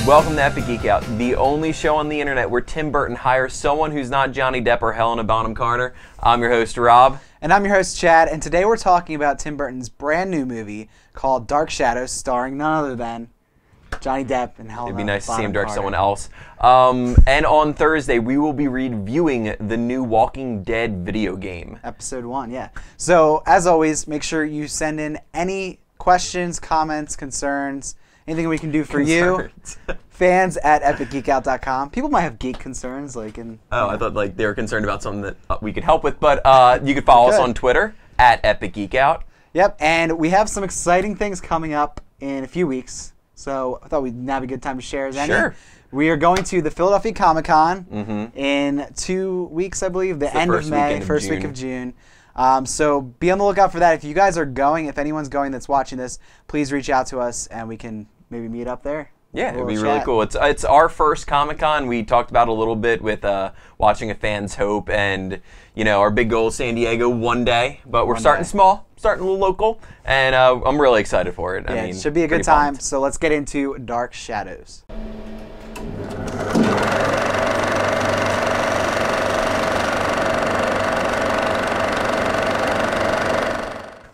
Welcome to Epic Geek Out, the only show on the internet where Tim Burton hires someone who's not Johnny Depp or Helena Bonham Carter. I'm your host, Rob. And I'm your host, Chad, and today we're talking about Tim Burton's brand new movie called Dark Shadows, starring none other than Johnny Depp and Helena. It'd be nice to see him direct Carter. someone else. And on Thursday, we will be reviewing the new Walking Dead video game. Episode 1, yeah. So, as always, make sure you send in any questions, comments, concerns, anything we can do for you. Fans at epicgeekout.com. People might have geek concerns, like in. Oh, I thought like they were concerned about something that we could help with, but you could follow us on Twitter at Epic Geek Out. Yep, and we have some exciting things coming up in a few weeks, so I thought we'd have a good time to share as any. Sure. We are going to the Philadelphia Comic-Con in 2 weeks, I believe, the end of May, first week of June. So be on the lookout for that. If you guys are going, if anyone's going that's watching this, please reach out to us and we can maybe meet up there. Yeah, it'd be really cool. It's our first Comic-Con. We talked about it a little bit with watching A Fan's Hope, and you know our big goal is San Diego one day. But we're starting small, starting a little local, and I'm really excited for it. Yeah, I mean, it should be a good time. So let's get into Dark Shadows.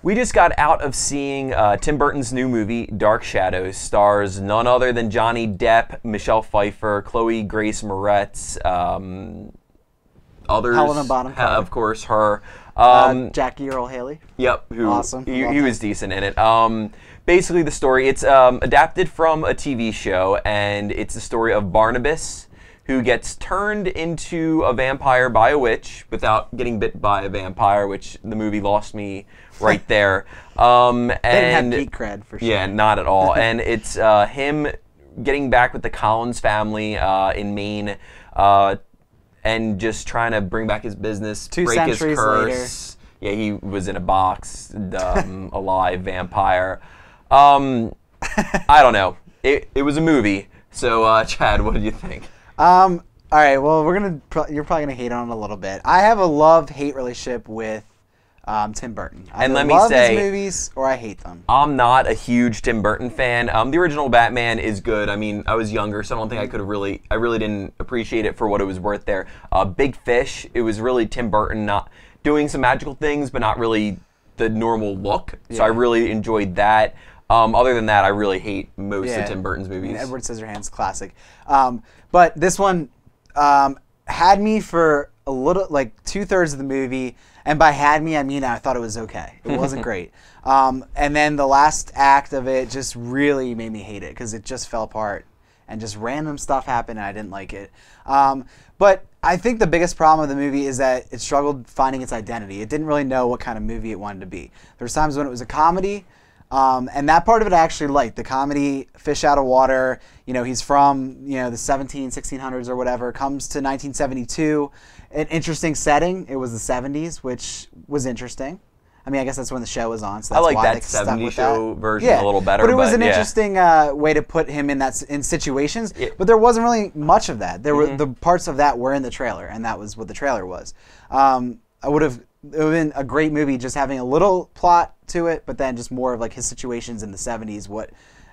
We just got out of seeing Tim Burton's new movie, Dark Shadows. Stars none other than Johnny Depp, Michelle Pfeiffer, Chloe Grace Moretz, others. Helena Bonham Carter. Of course, her. Jackie Earle Haley. Yep. Awesome. He was decent in it. Basically, the story, it's adapted from a TV show, and it's the story of Barnabas, who gets turned into a vampire by a witch without getting bit by a vampire, which the movie lost me right there. They didn't have geek cred, for sure. Yeah, not at all. And it's him getting back with the Collins family in Maine and just trying to bring back his business, break his curse. Later. Yeah, he was in a box, a live vampire. I don't know. It was a movie. So, Chad, what did you think? All right. Well, you're probably gonna hate on it a little bit. I have a love-hate relationship with Tim Burton. I and let me love say, his movies or I hate them. I'm not a huge Tim Burton fan. The original Batman is good. I mean, I was younger, so I don't think I really didn't appreciate it for what it was worth there. Big Fish, it was really Tim Burton not doing some magical things, but not really the normal look. So I really enjoyed that. Other than that, I really hate most of Tim Burton's movies. I mean, Edward Scissorhands, classic. But this one had me for a little, like 2/3 of the movie, and by had me, I mean I thought it was okay. It wasn't great. And then the last act of it just really made me hate it because it just fell apart and just random stuff happened and I didn't like it. But I think the biggest problem with the movie is that it struggled finding its identity. It didn't really know what kind of movie it wanted to be. There was times when it was a comedy, and that part of it I actually liked. The comedy, fish out of water, he's from, the 1600s or whatever, comes to 1972. An interesting setting. It was the 70s, which was interesting. I mean, I guess that's when the show was on, so that's I like why that they stuck 70s with show that. version a little better. But it was an interesting way to put him in situations, but there wasn't really much of that. There were the parts of that were in the trailer, and that was what the trailer was. It would have been a great movie just having a little plot to it, but then just more of like his situations in the 70s,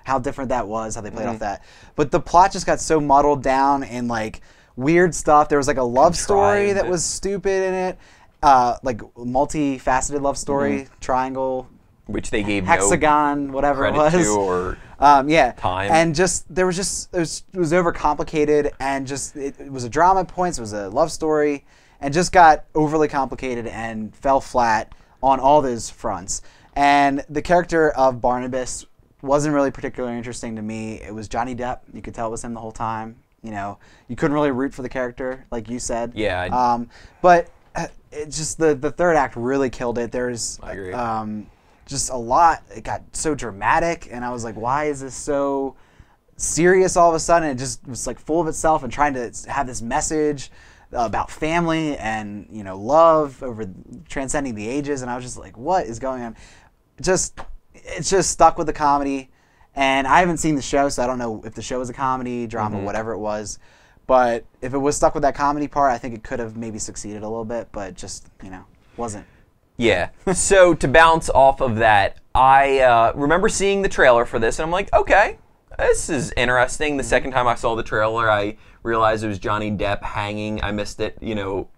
how different that was, how they played off that. But the plot just got so muddled down and like weird stuff. There was like a love story that was stupid in it, like multifaceted love story, triangle, which they gave hexagon, whatever it was. To or time. And just it was overcomplicated, and just it was a drama at points. It was a love story. And just got overly complicated and fell flat on all those fronts. And the character of Barnabas wasn't really particularly interesting to me. It was Johnny Depp. You could tell it was him the whole time. You couldn't really root for the character, like you said. Yeah. But it just the third act really killed it. There's I agree. Just a lot. It got so dramatic, and I was like, why is this so serious all of a sudden? It just was like full of itself and trying to have this message about family and love over transcending the ages, and I was just like, what is going on? It's just stuck with the comedy, and I haven't seen the show, so I don't know if the show was a comedy, drama, whatever it was. But if it was stuck with that comedy part, I think it could have maybe succeeded a little bit, but just wasn't. Yeah. So to bounce off of that, I remember seeing the trailer for this, and I'm like, okay, this is interesting. The second time I saw the trailer, I realized it was Johnny Depp hanging. I missed it. You know,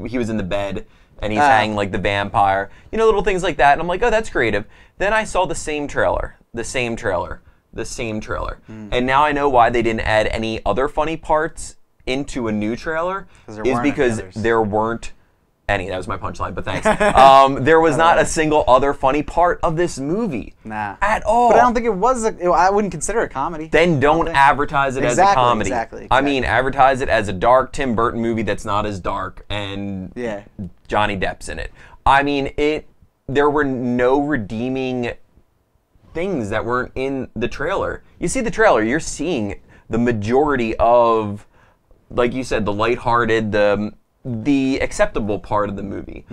he was in the bed and he's hanging like the vampire. You know, little things like that. And I'm like, oh, that's creative. Then I saw the same trailer. And now I know why they didn't add any other funny parts into a new trailer. Is because there weren't any. That was my punchline, but thanks. There was not a single other funny part of this movie. At all. But I don't think it was, I wouldn't consider it a comedy. Then don't advertise it as a comedy. Exactly. I mean, advertise it as a dark Tim Burton movie that's not as dark, and Johnny Depp's in it. I mean, there were no redeeming things that weren't in the trailer. You see the trailer, you're seeing the majority of, like you said, the lighthearted, the acceptable part of the movie.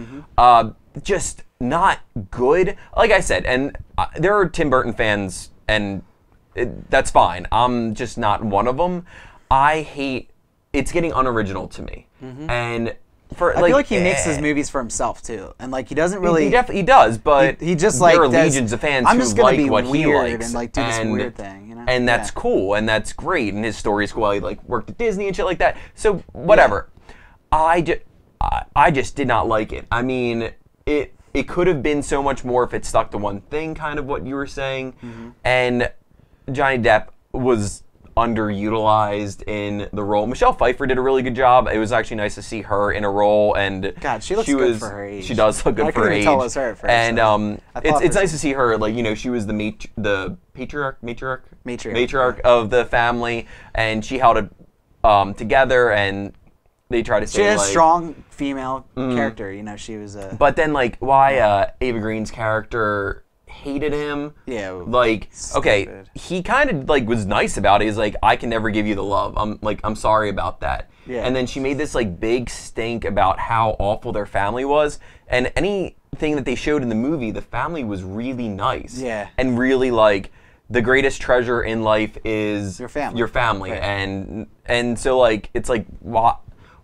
Just not good. Like I said, and there are Tim Burton fans, and that's fine. I'm just not one of them. I hate, it's getting unoriginal to me. And I feel like he makes his movies for himself too, and like he doesn't really. He does, but he just like there are legions of fans who like what he likes, and like do this weird thing, you know. And that's cool, and that's great. And his story is cool. He like worked at Disney and shit like that. So whatever. I just did not like it. I mean, it could have been so much more if it stuck to one thing, kind of what you were saying. And Johnny Depp was underutilized in the role. Michelle Pfeiffer did a really good job. It was actually nice to see her in a role, and God, she looks good for her age. She does look good for her age. Tell us her at first, and it's nice to see her. Like, you know, she was the matriarch of the family, and she held it together, and they try to say she had a strong female character. You know, she was a. But then, like, why Ava Green's character hated him. Like, okay, he kind of like was nice about it. He's like, I can never give you the love. I'm sorry about that. And then she made this like big stink about how awful their family was, and anything that they showed in the movie, the family was really nice. And really like the greatest treasure in life is your family. Right. And so like it's like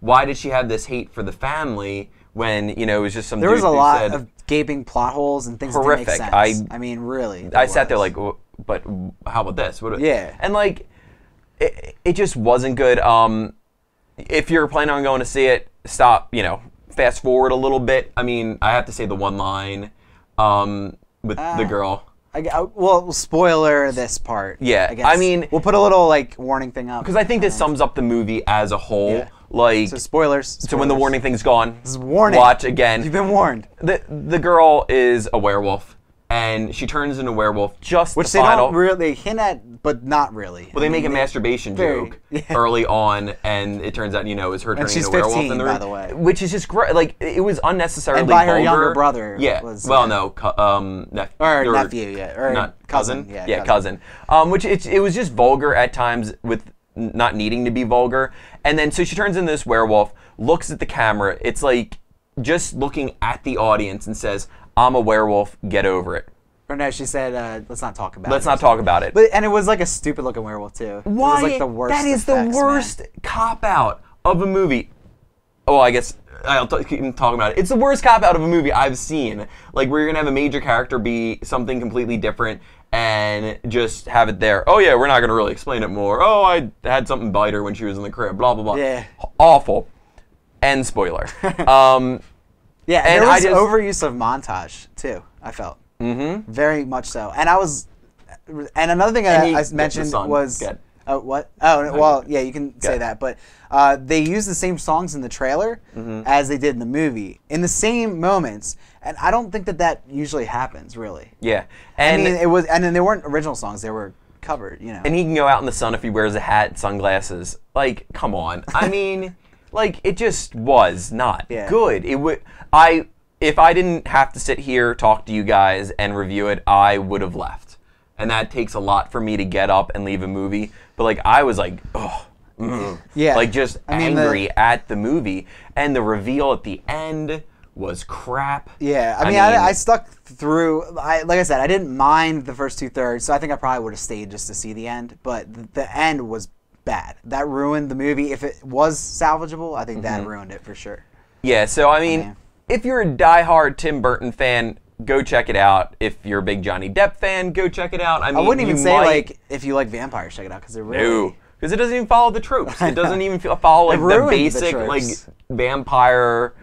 why did she have this hate for the family when, you know, it was just some there dude was a who lot said, of gaping plot holes and things horrific. that didn't make sense. I mean, really. I sat there like, but how about this? And like, it just wasn't good. If you're planning on going to see it, stop, you know, fast forward a little bit. I mean, I have to say the one line with the girl. Well, spoiler this part. I mean, we'll put a little like warning thing up because I think this sums up the movie as a whole. Like, so spoilers. So when the warning thing's gone, this is warning. Watch again. You've been warned. The girl is a werewolf, and she turns into a werewolf just which they don't really hint at, but not really. Well, they make a masturbation joke early on, and it turns out, you know, it's her turning into a werewolf. And she's 15, by the way. Which is just great. Like, it was unnecessarily and by her vulgar. younger brother. Nephew, or not cousin. Cousin. Which it was just vulgar at times with not needing to be vulgar. And then so she turns into this werewolf, looks at the camera. It's like just looking at the audience and says, I'm a werewolf, get over it. Or no, she said, let's not talk about it. Let's not talk about it. And it was like a stupid looking werewolf too. Why? It was like the worst that is the worst cop-out of a movie. Oh, I guess I'll keep talking about it. It's the worst cop-out of a movie I've seen. Like, where you're going to have a major character be something completely different and just have it there. Oh, yeah, we're not going to really explain it more. Oh, I had something bite her when she was in the crib. Blah, blah, blah. Yeah. Awful. End spoiler. And there was overuse of montage, too, I felt. Very much so. And another thing I mentioned was... what? Oh, well, yeah, you can say that. But they used the same songs in the trailer as they did in the movie in the same moments, and I don't think that usually happens, really. Yeah, and I mean, and then they weren't original songs; they were covered, you know. And he can go out in the sun if he wears a hat and sunglasses. Like, come on. I mean, like, it just was not good. It would. If I didn't have to sit here, talk to you guys, and review it, I would have left. And that takes a lot for me to get up and leave a movie. But, like, I was like, like, just angry at the movie. And the reveal at the end was crap. Yeah, I mean, I stuck through. Like I said, I didn't mind the first 2/3, so I think I probably would have stayed just to see the end. But the end was bad. That ruined the movie. If it was salvageable, I think that ruined it for sure. Yeah, so, I mean, if you're a diehard Tim Burton fan, go check it out. If you're a big Johnny Depp fan, go check it out. I mean, wouldn't even say like if you like vampires, check it out because they're really. No, because it doesn't even follow the tropes. It doesn't even follow like the basic like vampire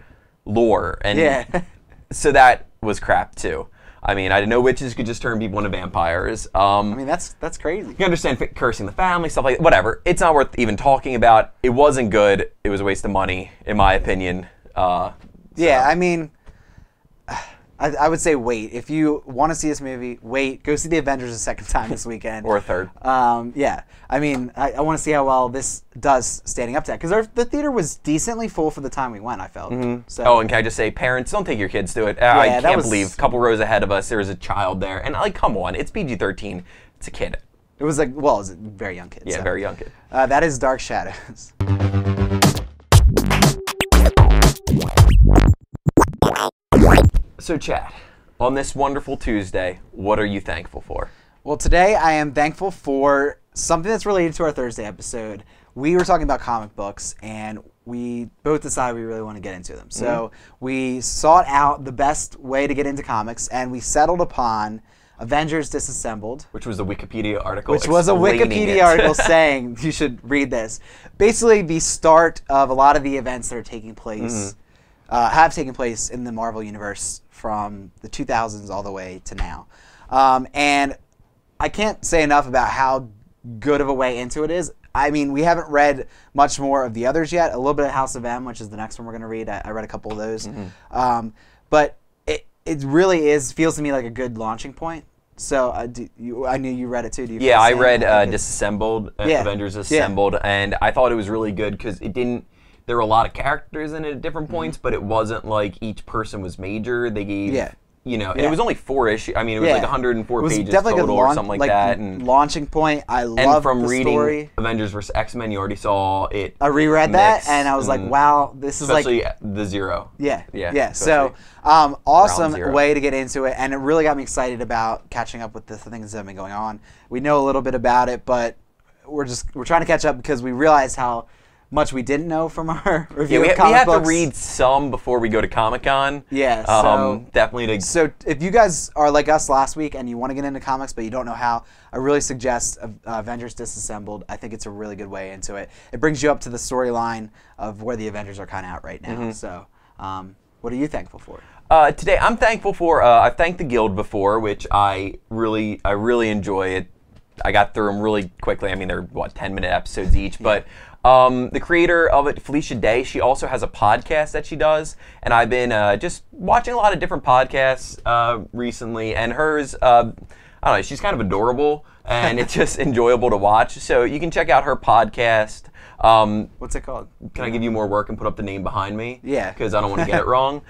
lore, and so that was crap too. I mean, I didn't know witches could just turn people into vampires. I mean, that's crazy. You understand cursing the family, stuff like that. Whatever. It's not worth even talking about. It wasn't good. It was a waste of money, in my opinion. Yeah, I mean, I would say wait. If you want to see this movie, wait. Go see The Avengers a second time this weekend. Or a third. Yeah. I mean, I want to see how well this does standing up to that. Because the theater was decently full for the time we went, I felt. So. Oh, and can I just say, parents, don't take your kids to it. I can't believe a couple rows ahead of us, there was a child there. And, like, come on. It's PG-13. It's a kid. It was like, well, it was a very young kid. Yeah, so. very young kid. That is Dark Shadows. So, Chad, on this wonderful Tuesday, what are you thankful for? Well, today I am thankful for something that's related to our Thursday episode. We were talking about comic books, and we both decided we really want to get into them. So we sought out the best way to get into comics, and we settled upon Avengers Disassembled. Which was a Wikipedia article. Which was a Wikipedia article saying you should read this. Basically, the start of a lot of the events that are taking place, have taken place in the Marvel Universe from the 2000s all the way to now. And I can't say enough about how good of a way into it is. I mean, we haven't read much more of the others yet. A little bit of House of M, which is the next one we're going to read. I read a couple of those. But it really feels to me like a good launching point. So I knew you read it too. Do you I read Disassembled, Avengers Assembled, and I thought it was really good because it didn't. There were a lot of characters in it at different points, but it wasn't like each person was major. They gave, and it was only 4 issues. I mean, it was like 104 pages total or something like that. And launching point. I love from the reading story. Avengers vs. X-Men, you already saw it. I reread that, and I was like, wow, this is especially the Zero. Yeah. So, awesome way to get into it, and it really got me excited about catching up with the things that have been going on. We know a little bit about it, but we're trying to catch up because we realized how much we didn't know from our review of comic books. We have to read some before we go to Comic-Con. Yeah, so definitely. So if you guys are like us last week and you want to get into comics but you don't know how, I really suggest Avengers Disassembled. I think it's a really good way into it. It brings you up to the storyline of where the Avengers are kind of at right now. So what are you thankful for? Today I'm thankful for, I've thanked the Guild before, which I really enjoy it. I got through them really quickly. I mean, they're, 10-minute episodes each, but the creator of it, Felicia Day, she also has a podcast that she does, and I've been just watching a lot of different podcasts recently, and hers, I don't know, she's kind of adorable, and it's just enjoyable to watch, so you can check out her podcast. What's it called? Can I give you more work and put up the name behind me? Yeah. Because I don't want to get it wrong.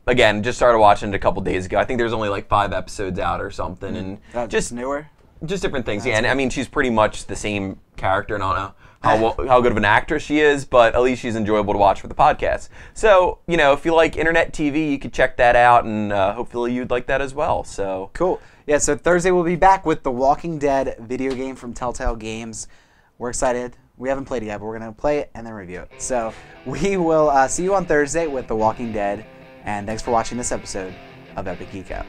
Again, just started watching it a couple days ago. I think there's only like 5 episodes out or something, and just newer? Just different things, and I mean, she's pretty much the same character, and I don't know how good of an actress she is, but at least she's enjoyable to watch for the podcast. So, if you like internet TV, you could check that out, and hopefully you'd like that as well. So cool. Yeah, so Thursday we'll be back with The Walking Dead video game from Telltale Games. We're excited. We haven't played it yet, but we're going to play it and then review it. So we will see you on Thursday with The Walking Dead, and thanks for watching this episode of Epic Geek Out.